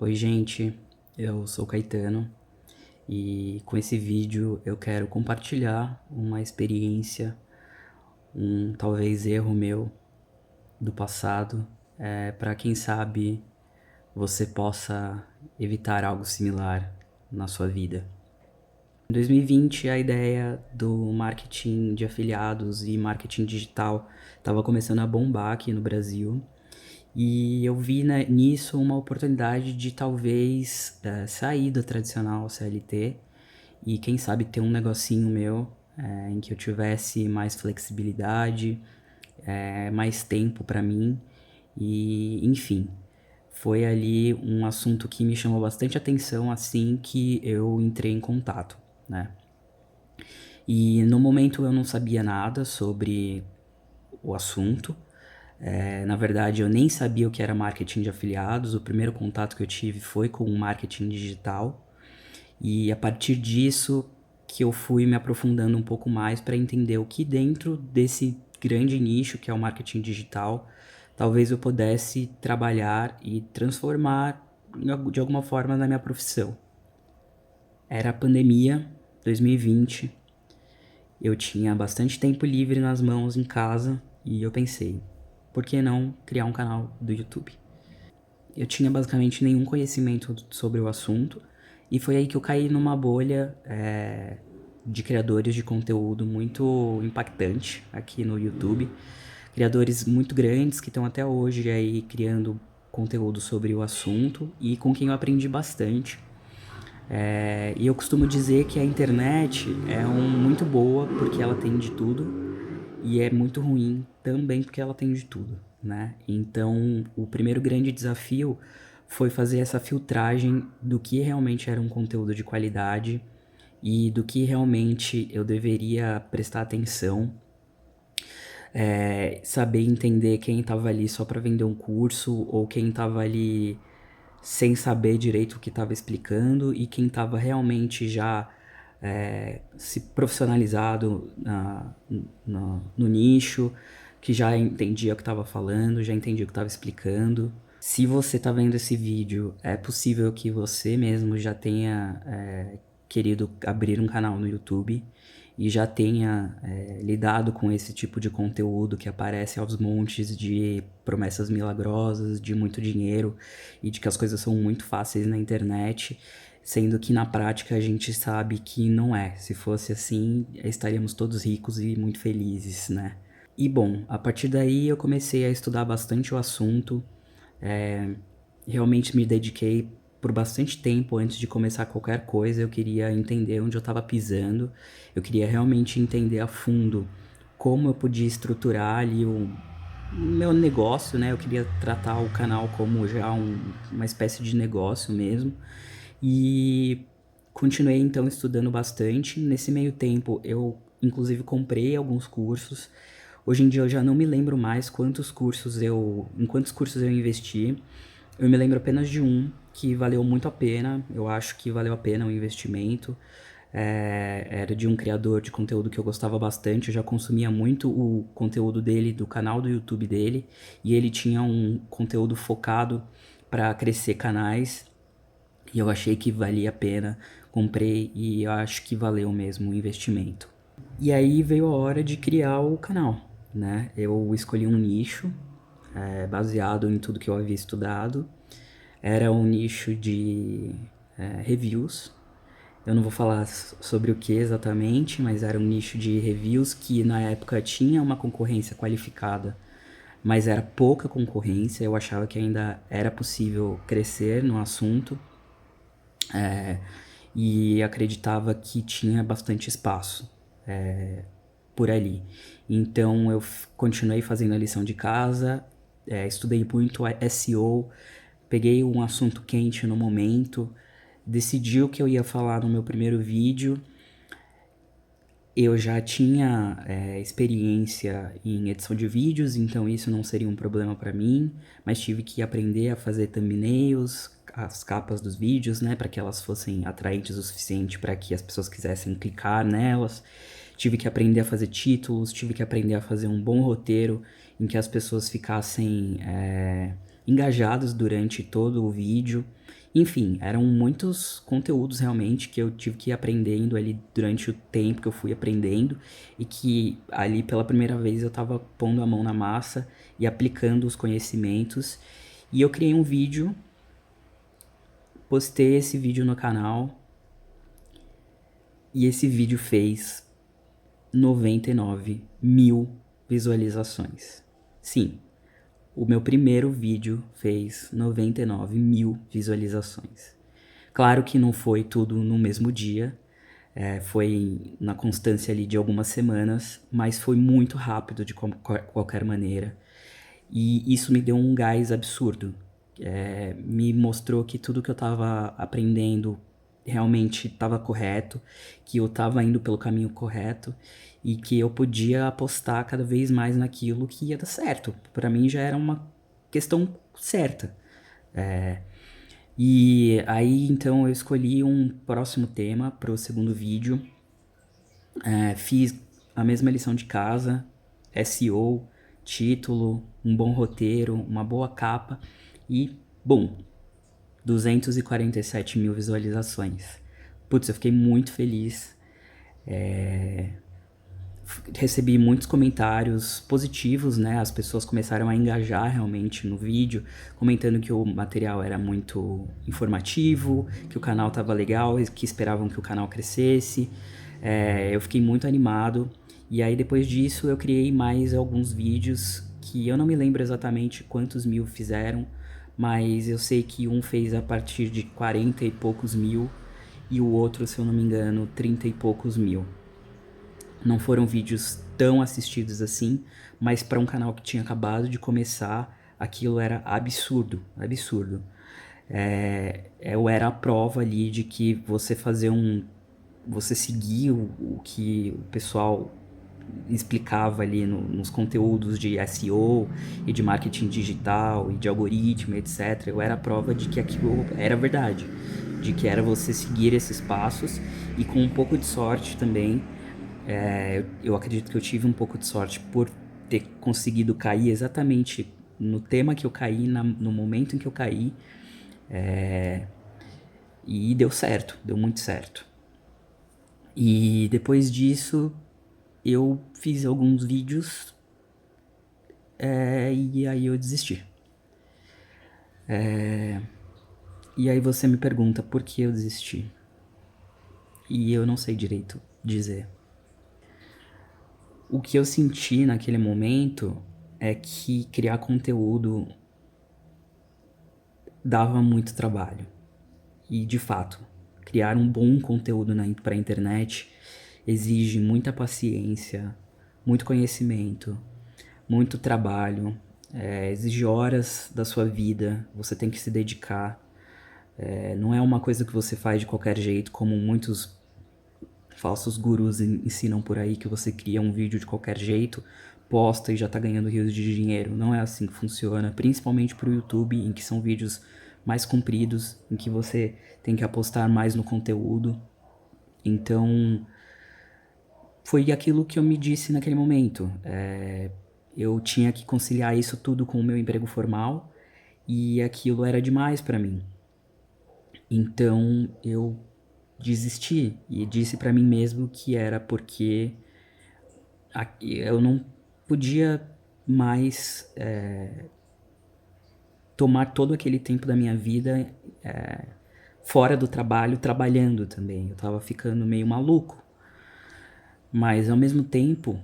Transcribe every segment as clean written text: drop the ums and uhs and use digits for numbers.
Oi gente, eu sou o Caetano e com esse vídeo eu quero compartilhar uma experiência, um talvez erro meu do passado, para quem sabe você possa evitar algo similar na sua vida. Em 2020 a ideia do marketing de afiliados e marketing digital estava começando a bombar aqui no Brasil. E eu vi, né, nisso uma oportunidade de talvez sair do tradicional CLT e quem sabe ter um negocinho meu em que eu tivesse mais flexibilidade, mais tempo para mim e enfim. Foi ali um assunto que me chamou bastante atenção assim que eu entrei em contato, né? E no momento eu não sabia nada sobre o assunto. Na verdade, eu nem sabia o que era marketing de afiliados. O primeiro contato que eu tive foi com o marketing digital. E a partir disso que eu fui me aprofundando um pouco mais para entender o que dentro desse grande nicho que é o marketing digital, talvez eu pudesse trabalhar e transformar de alguma forma na minha profissão. Era a pandemia, 2020. Eu tinha bastante tempo livre nas mãos em casa e eu pensei, por que não criar um canal do YouTube? Eu tinha basicamente nenhum conhecimento sobre o assunto e foi aí que eu caí numa bolha de criadores de conteúdo muito impactante aqui no YouTube. Criadores muito grandes que estão até hoje aí criando conteúdo sobre o assunto e com quem eu aprendi bastante. E eu costumo dizer que a internet é muito boa porque ela tem de tudo e é muito ruim também porque ela tem de tudo, né? Então, o primeiro grande desafio foi fazer essa filtragem do que realmente era um conteúdo de qualidade e do que realmente eu deveria prestar atenção, saber entender quem estava ali só para vender um curso ou quem estava ali sem saber direito o que estava explicando e quem estava realmente já se profissionalizado no nicho, que já entendia o que estava falando, já entendia o que estava explicando. Se você está vendo esse vídeo, é possível que você mesmo já tenha querido abrir um canal no YouTube e já tenha lidado com esse tipo de conteúdo que aparece aos montes de promessas milagrosas, de muito dinheiro e de que as coisas são muito fáceis na internet, sendo que na prática a gente sabe que não é. Se fosse assim, estaríamos todos ricos e muito felizes, né? E bom, a partir daí eu comecei a estudar bastante o assunto, é, realmente me dediquei por bastante tempo antes de começar qualquer coisa. Eu queria entender onde eu estava pisando, eu queria realmente entender a fundo como eu podia estruturar ali o meu negócio, né? Eu queria tratar o canal como já uma espécie de negócio mesmo. E continuei então estudando bastante. Nesse meio tempo, eu inclusive comprei alguns cursos. Hoje em dia eu já não me lembro mais em quantos cursos eu investi. Eu me lembro apenas de um que valeu muito a pena. Eu acho que valeu a pena o investimento. Era de um criador de conteúdo que eu gostava bastante. Eu já consumia muito o conteúdo dele, do canal do YouTube dele, e ele tinha um conteúdo focado para crescer canais. E eu achei que valia a pena, comprei e eu acho que valeu mesmo o investimento. E aí veio a hora de criar o canal, né? Eu escolhi um nicho, baseado em tudo que eu havia estudado. Era um nicho de reviews. Eu não vou falar sobre o que exatamente, mas era um nicho de reviews que na época tinha uma concorrência qualificada, mas era pouca concorrência. Eu achava que ainda era possível crescer no assunto. E acreditava que tinha bastante espaço por ali. Então eu continuei fazendo a lição de casa, estudei muito SEO, peguei um assunto quente no momento, decidi o que eu ia falar no meu primeiro vídeo. Eu já tinha experiência em edição de vídeos, então isso não seria um problema para mim, mas tive que aprender a fazer thumbnails, as capas dos vídeos, né, para que elas fossem atraentes o suficiente para que as pessoas quisessem clicar nelas. Tive que aprender a fazer títulos, tive que aprender a fazer um bom roteiro em que as pessoas ficassem engajados durante todo o vídeo. Enfim, eram muitos conteúdos realmente que eu tive que ir aprendendo ali durante o tempo que eu fui aprendendo e que ali pela primeira vez eu tava pondo a mão na massa e aplicando os conhecimentos. E eu criei um vídeo, postei esse vídeo no canal e esse vídeo fez 99 mil visualizações. Sim, o meu primeiro vídeo fez 99 mil visualizações. Claro que não foi tudo no mesmo dia, foi na constância ali de algumas semanas, mas foi muito rápido de qualquer maneira. E isso me deu um gás absurdo. Me mostrou que tudo que eu estava aprendendo realmente estava correto, que eu estava indo pelo caminho correto e que eu podia apostar cada vez mais naquilo que ia dar certo. Para mim já era uma questão certa. E aí então eu escolhi um próximo tema para o segundo vídeo. Fiz a mesma lição de casa, SEO, título, um bom roteiro, uma boa capa e, bum, 247 mil visualizações. Putz, eu fiquei muito feliz. Recebi muitos comentários positivos, né? As pessoas começaram a engajar realmente no vídeo, comentando que o material era muito informativo, que o canal tava legal, que esperavam que o canal crescesse. Eu fiquei muito animado. E aí depois disso eu criei mais alguns vídeos que eu não me lembro exatamente quantos mil fizeram, mas eu sei que um fez a partir de 40 e poucos mil e o outro, se eu não me engano, 30 e poucos mil. Não foram vídeos tão assistidos assim, mas para um canal que tinha acabado de começar, aquilo era absurdo, absurdo. Eu era a prova ali de que você seguir o que o pessoal explicava ali nos conteúdos de SEO e de marketing digital e de algoritmo, etc. Eu era a prova de que aquilo era verdade, de que era você seguir esses passos e com um pouco de sorte também. Eu acredito que eu tive um pouco de sorte por ter conseguido cair exatamente no tema que eu caí, no momento em que eu caí. E deu certo, deu muito certo. E depois disso, eu fiz alguns vídeos e aí eu desisti. E aí você me pergunta por que eu desisti. E eu não sei direito dizer. O que eu senti naquele momento é que criar conteúdo dava muito trabalho. E de fato, criar um bom conteúdo para a internet exige muita paciência, muito conhecimento, muito trabalho, exige horas da sua vida, você tem que se dedicar. Não é uma coisa que você faz de qualquer jeito, como muitos falsos gurus ensinam por aí, que você cria um vídeo de qualquer jeito, posta e já tá ganhando rios de dinheiro. Não é assim que funciona, principalmente pro YouTube, em que são vídeos mais compridos, em que você tem que apostar mais no conteúdo. Então, foi aquilo que eu me disse naquele momento. Eu tinha que conciliar isso tudo com o meu emprego formal e aquilo era demais para mim. Então, eu desisti e disse para mim mesmo que era porque eu não podia mais tomar todo aquele tempo da minha vida fora do trabalho, trabalhando também. Eu tava ficando meio maluco. Mas ao mesmo tempo,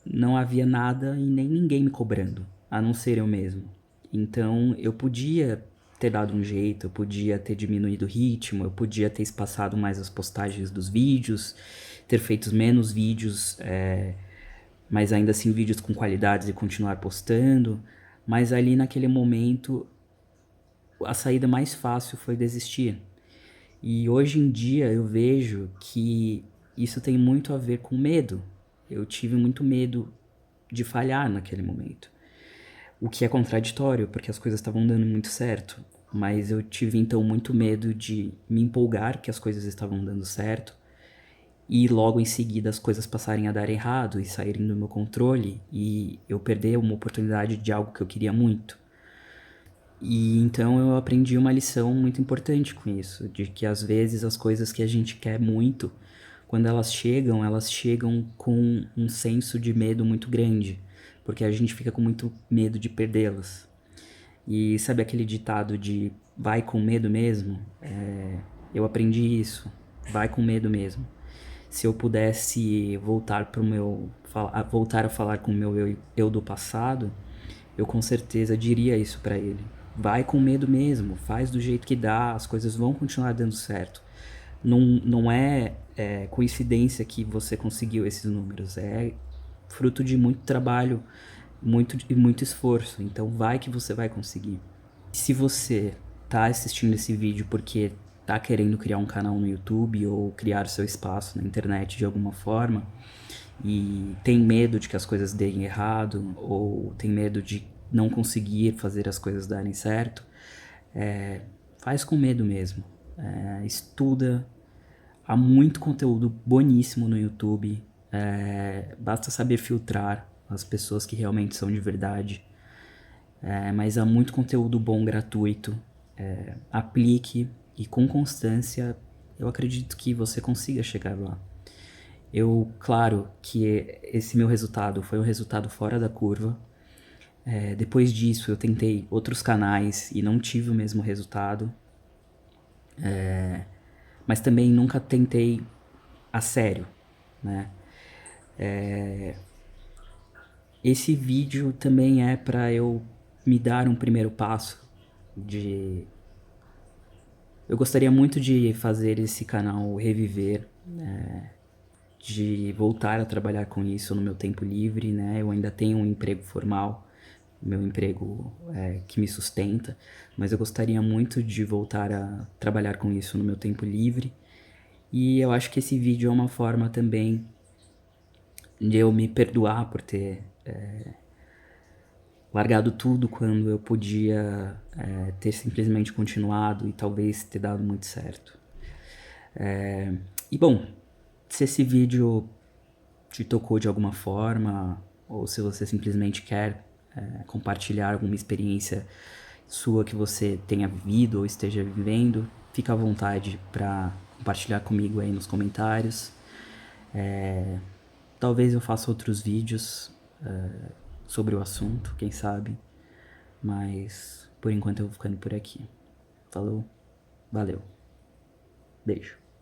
não havia nada e nem ninguém me cobrando, a não ser eu mesmo. Então eu podia ter dado um jeito, eu podia ter diminuído o ritmo, eu podia ter espaçado mais as postagens dos vídeos, ter feito menos vídeos, mas ainda assim vídeos com qualidades e continuar postando. Mas ali naquele momento, a saída mais fácil foi desistir. E hoje em dia eu vejo que isso tem muito a ver com medo. Eu tive muito medo de falhar naquele momento. O que é contraditório, porque as coisas estavam dando muito certo. Mas eu tive então muito medo de me empolgar que as coisas estavam dando certo e logo em seguida as coisas passarem a dar errado e saírem do meu controle e eu perder uma oportunidade de algo que eu queria muito. E então eu aprendi uma lição muito importante com isso, de que às vezes as coisas que a gente quer muito, quando elas chegam com um senso de medo muito grande, porque a gente fica com muito medo de perdê-las. E sabe aquele ditado de vai com medo mesmo? Eu aprendi isso, vai com medo mesmo. Se eu pudesse voltar a falar com o meu eu do passado, eu com certeza diria isso pra ele. Vai com medo mesmo, faz do jeito que dá, as coisas vão continuar dando certo. Não é coincidência que você conseguiu esses números, é fruto de muito trabalho, muito esforço. Então vai que você vai conseguir. Se você tá assistindo esse vídeo porque tá querendo criar um canal no YouTube ou criar seu espaço na internet de alguma forma e tem medo de que as coisas deem errado ou tem medo de não conseguir fazer as coisas darem certo, faz com medo mesmo. Estuda, há muito conteúdo boníssimo no YouTube, basta saber filtrar as pessoas que realmente são de verdade. Mas há muito conteúdo bom gratuito. Aplique e com constância eu acredito que você consiga chegar lá. Claro que esse meu resultado foi um resultado fora da curva. Depois disso eu tentei outros canais e não tive o mesmo resultado. Mas também nunca tentei a sério, né? Esse vídeo também é para eu me dar um primeiro passo de eu gostaria muito de fazer esse canal reviver, de voltar a trabalhar com isso no meu tempo livre, né? Eu ainda tenho um emprego formal, meu emprego que me sustenta, mas eu gostaria muito de voltar a trabalhar com isso no meu tempo livre. E eu acho que esse vídeo é uma forma também de eu me perdoar por ter largado tudo quando eu podia ter simplesmente continuado e talvez ter dado muito certo. E bom, se esse vídeo te tocou de alguma forma, ou se você simplesmente quer compartilhar alguma experiência sua que você tenha vivido ou esteja vivendo, fica à vontade para compartilhar comigo aí nos comentários. Talvez eu faça outros vídeos sobre o assunto, quem sabe, mas por enquanto eu vou ficando por aqui. Falou, valeu, beijo.